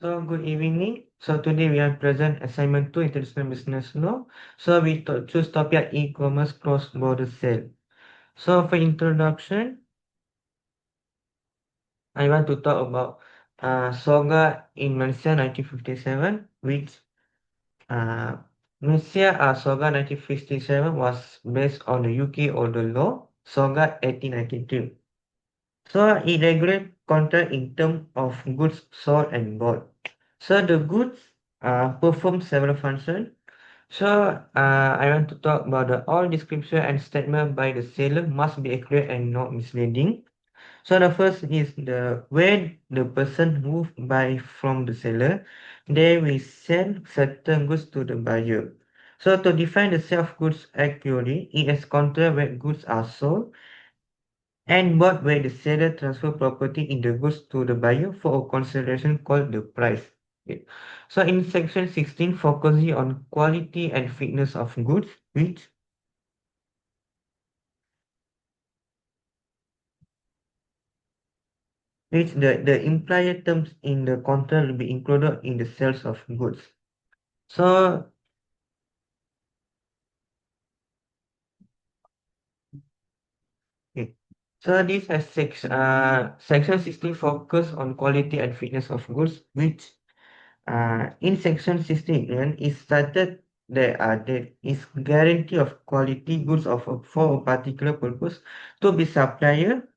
So good evening. So today we are present assignment 2 international business law. So we choose topic e-commerce cross-border sale. So for introduction, I want to talk about Soga in Malaysia 1957, which uh, Malaysia Soga 1957 was based on the UK older law Soga 1892. So it regulates contract in terms of goods sold and bought. So the goods perform several functions. So I want to talk about the all description and statement by the seller must be accurate and not misleading. So the first is the where the person who buy from the seller, they will sell certain goods to the buyer. So to define the sale of goods accurately, it is contract where goods are sold and bought where the seller transfer property in the goods to the buyer for a consideration called the price. Okay. So in section 16, focusing on quality and fitness of goods, which the implied terms in the contract will be included in the sales of goods. So, okay. So this has section 16 focus on quality and fitness of goods, which in section 16 is stated there is guarantee of quality goods for a particular purpose to be supplier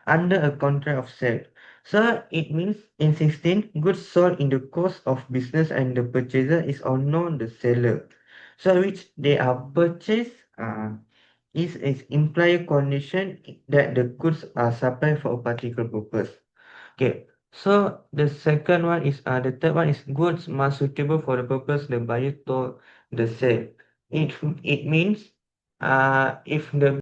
under a contract of sale. So it means in 16, goods sold in the course of business and the purchaser is unknown the seller. So which they are purchased is implied condition that the goods are supplied for a particular purpose. Okay, so the second one is the third one is goods must suitable for the purpose the buyer told the sale. It means if the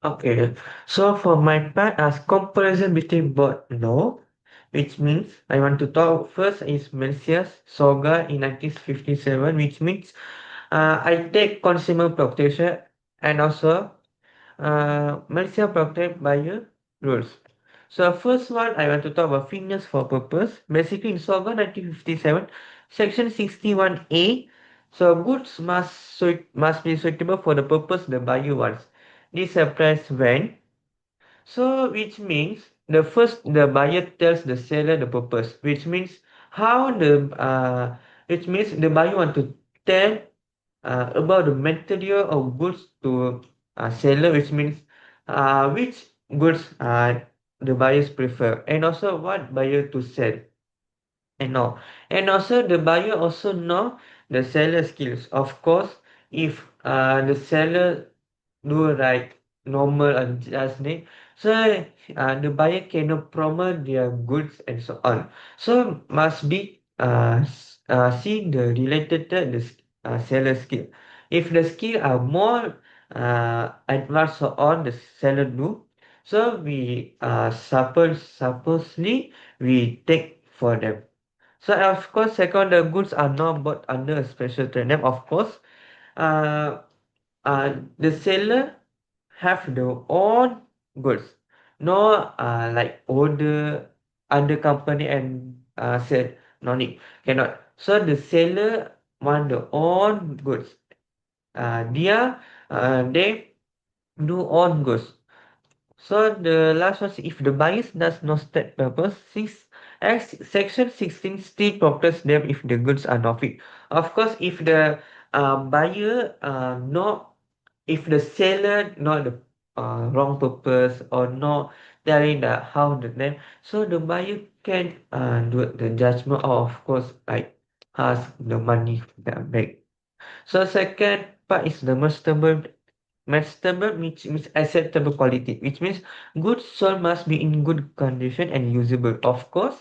Okay, so for my part, as comparison between both no, which means I want to talk first is Mencius Soga in 1957, which means I take consumer protection and also Malaysia protect buyer rules. So first one, I want to talk about fitness for purpose. Basically, in SOGA 1957, Section 61A, so goods must be suitable for the purpose the buyer wants. This applies when so which means the buyer tells the seller the purpose, which means how the which means the buyer want to tell about the material of goods to seller, which means which goods the buyers prefer, and also what buyer to sell and all. And also the buyer also know the seller skills. Of course, if the seller do like normal and just need, so the buyer cannot promote their goods and so on. So must be see the related to the seller skill. If the skill are more advanced so on the seller do, so we supposedly we take for them. So of course, second, the goods are not bought under a special trade name. Of course, uh, the seller have their own goods, no like order under company and sell. No need, cannot. So the seller want their own goods. They do own goods. So the last one, if the buyers does not state purpose, Section 16 still protects them if the goods are not fit. Of course, if the buyer not, if the seller not the wrong purpose or not telling the how the name, so the buyer can do the judgment or of course like ask the money back. So second part is the Mainstable which means acceptable quality, which means goods sold must be in good condition and usable. Of course,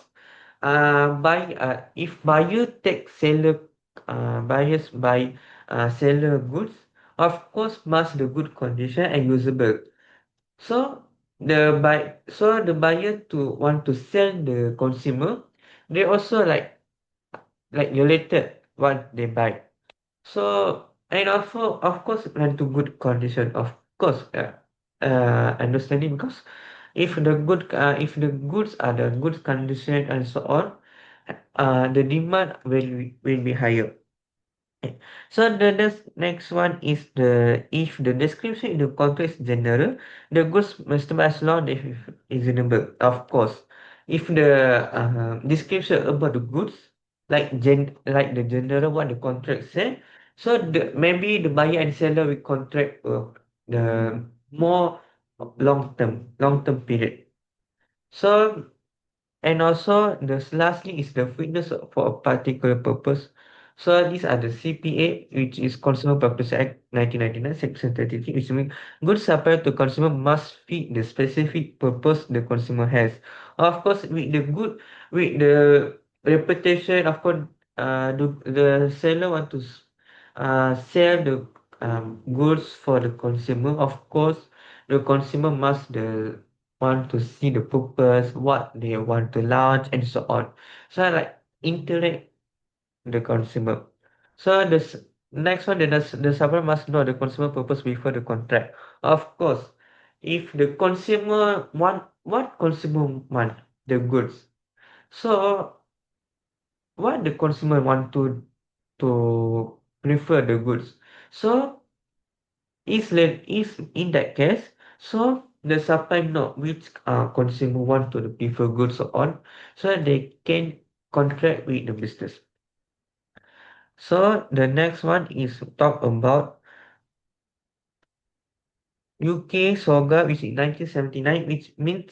if buyer take seller buyers buy seller goods, of course must the good condition and usable. So the buyer to want to sell the consumer, they also like related what they buy. So, and also, of course, rent to good condition. Of course, understanding because if the goods are the good condition and so on, the demand will be higher. Okay. So the next one is the if the description in the contract is general, the goods must be as long as reasonable. Of course, if the description about the goods like the general what the contract said, so maybe the buyer and seller will contract the more long term period. So and also, lastly is the fitness for a particular purpose. So these are the CPA, which is Consumer Protection Act 1999, Section 33, which means goods supplied to consumer must fit the specific purpose the consumer has. Of course, with the reputation, of course, the seller want to sell the goods for the consumer. Of course, the consumer must want to see the purpose, what they want to launch, and so on. So I like interact the consumer. So next one, the supplier must know the consumer purpose before the contract. Of course, if the consumer want what consumer want the goods. So what the consumer want to prefer the goods. So is in that case, so the supply know which consumer want to prefer goods so on, so they can contract with the business. So the next one is talk about UK SOGA, which is 1979, which means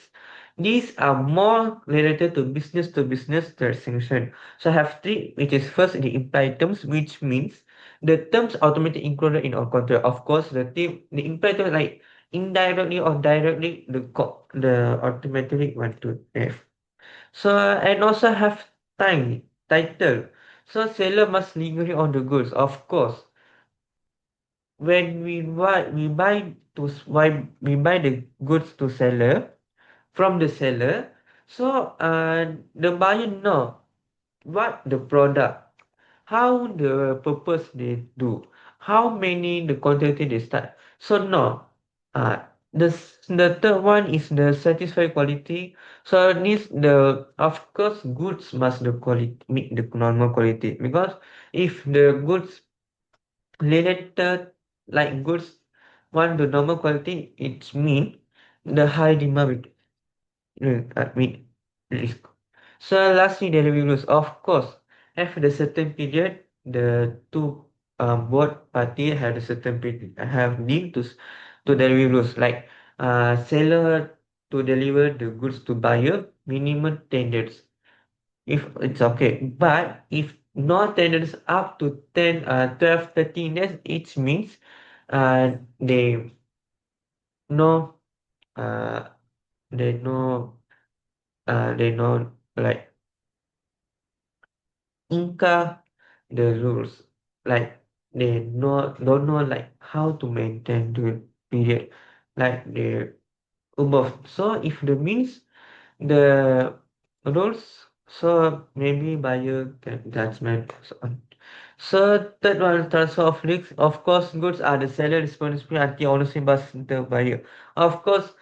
these are more related to business transaction. So I have three, which is first the implied terms, which means the terms automatically included in our contract. Of course, the implied terms like indirectly or directly the automatically want to have. So and also have title. So seller must legally own the goods. Of course, when we buy why we buy the goods to seller from the seller. So the buyer know what the product, how the purpose they do, how many the quantity they start. So no, uh, the third one is the satisfied quality. So needs the of course goods must the quality meet the normal quality, because if the goods related like goods want the normal quality, it mean the high demand mean risk. So lastly, the reviews. Of course, after the certain period, the two both party have a certain period have need to the reviews, like seller to deliver the goods to buyer minimum 10 days if it's okay. But if not 10 days up to 10, 12, 13 days, it means they know uh they know they know like Inca the rules, like they don't know like how to maintain the period, like the above. So if the means the rules, so maybe buyer can judgment. So third one, transfer of risks. Of course, goods are the seller responsibility until ownership by the buyer. Of course,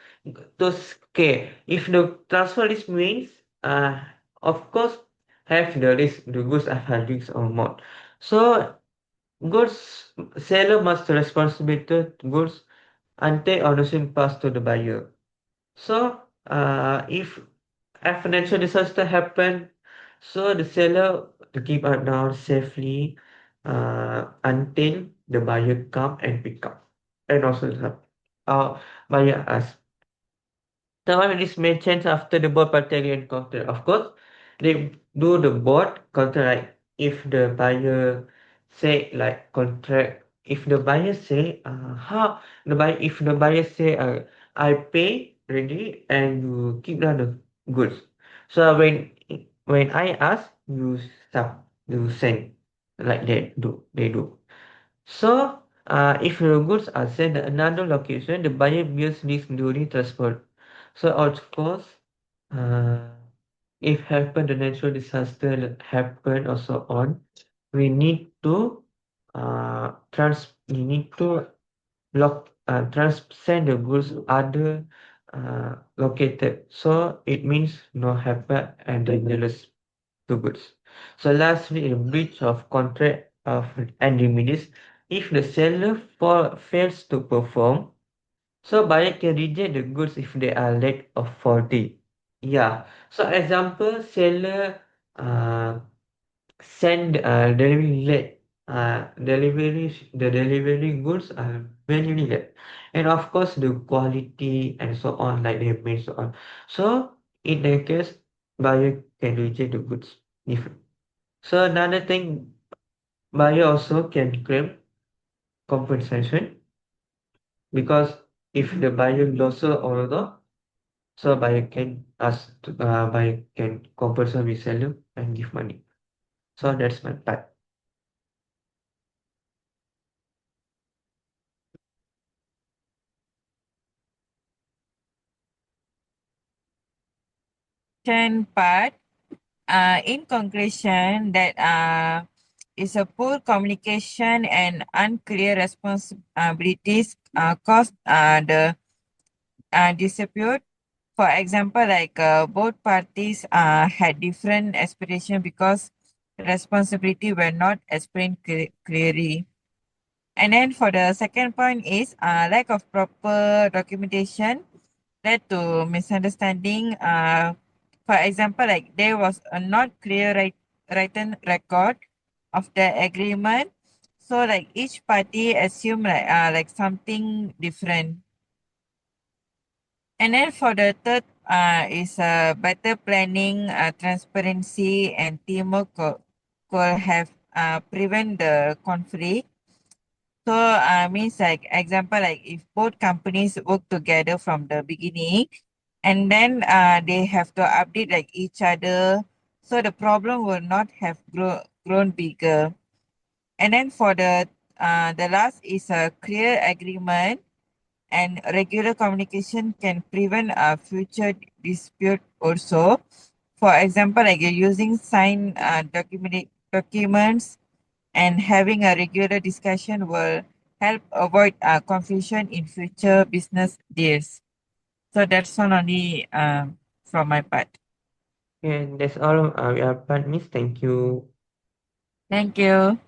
those okay. If the transfer risk means, of course, have the risk. The goods have risks or not. So goods seller must responsibility to goods until ownership pass to the buyer. So, if a financial disaster happen, so the seller to keep it down safely until the buyer come and pick up, and also the buyer us. The one is made change after the board party encounter. Of course, they do the board contract if the buyer say like contract. If the buyer say how the buyer if the buyer say I pay ready and you keep down the goods. So when I ask you stop you send like they do. So, if your goods are sent to another location, the buyer bears risk during transport. So, of course, uh, if happen the natural disaster happen or so on, we need to we need to send the goods other located. So it means no happen and dangerous to goods. So lastly, a breach of contract of and remedies. If the seller fails to perform, so buyer can reject the goods if they are late or faulty. Yeah. So example, seller uh, send delivery late. The delivery goods are very late, and of course the quality and so on, like they made so on. So in that case, buyer can reject the goods. If so, another thing, buyer also can claim compensation, because if the buyer loses order, so buyer can buyer can compensate reseller and give money. So that's my part. Part, in conclusion, that is a poor communication and unclear responsibilities cause the dispute. For example, like both parties had different aspiration because responsibility were not explained clearly. And then for the second point is lack of proper documentation led to misunderstanding. For example, like there was a not clear written record of the agreement. So like each party assumed like something different. And then for the third is better planning, transparency, and teamwork could have prevent the conflict. So means like example, like if both companies work together from the beginning, and then they have to update like each other, so the problem will not have grown bigger. And then for the last is a clear agreement, and regular communication can prevent a future dispute also. For example, like using signed documents and having a regular discussion will help avoid confusion in future business deals. So that's all only from my part. Yeah, that's all. We are part, Miss. Thank you. Thank you.